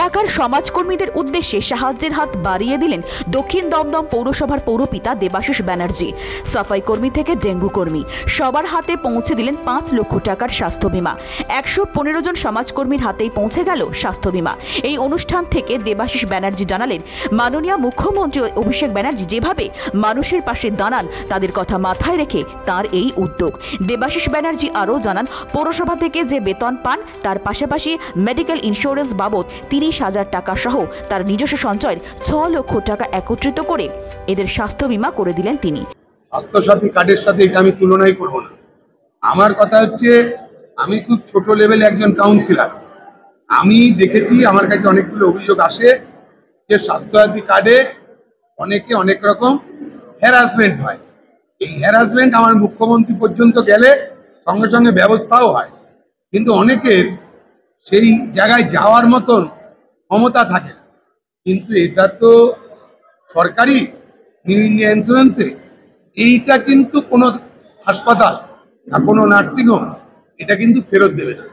এলাকার সমাজকর্মীদের উদ্দেশ্যে সাহায্যের হাত বাড়িয়ে দিলেন দক্ষিণ দমদম পৌরসভার পৌরপিতা দেবাশিস ব্যানার্জি। সাফাই কর্মী থেকে ডেঙ্গু কর্মী সবার হাতে পৌঁছে দিলেন 5 লক্ষ টাকার স্বাস্থ্য বীমা। 115 জন সমাজকর্মীর হাতেই পৌঁছে গেল স্বাস্থ্য বীমা। এই অনুষ্ঠান থেকে দেবাশিস ব্যানার্জি জানালেন, মাননীয় মুখ্যমন্ত্রী অভিষেক ব্যানার্জি যেভাবে মানুষের পাশে দাঁড়ান তাদের কথা মাথায় রেখে তার এই উদ্যোগ। দেবাশিস ব্যানার্জি আরও জানান, পৌরসভা থেকে যে বেতন পান তার পাশাপাশি মেডিকেল ইন্স্যুরেন্স বাবদ 30,000 টাকা সহ তার নিজস্ব সঞ্চয়ের 6 লক্ষ টাকা একত্রিত করে এদের স্বাস্থ্য বীমা করে দিলেন তিনি। স্বাস্থ্যসাথী কার্ডের সাথে এটা আমি তুলনাই করব না। আমার কথা হচ্ছে, আমি খুব ছোট লেভেলে একজন কাউন্সিলর। আমি দেখেছি, আমার কাছে অনেকগুলো অভিযোগ আসে যে স্বাস্থ্যসাথী কার্ডে অনেকে অনেক রকম হ্যারাসমেন্ট হয়। এই হ্যারাসমেন্ট আমার মুখ্যমন্ত্রী পর্যন্ত গেলে সঙ্গে সঙ্গে ব্যবস্থাও হয়, কিন্তু অনেকের সেই জায়গায় যাওয়ার মতন ক্ষমতা থাকে না। কিন্তু এটা তো সরকারি ইন্স্যুরেন্সে, এইটা কিন্তু কোনো হাসপাতাল বা কোনো নার্সিংহোম এটা কিন্তু ফেরত দেবে না।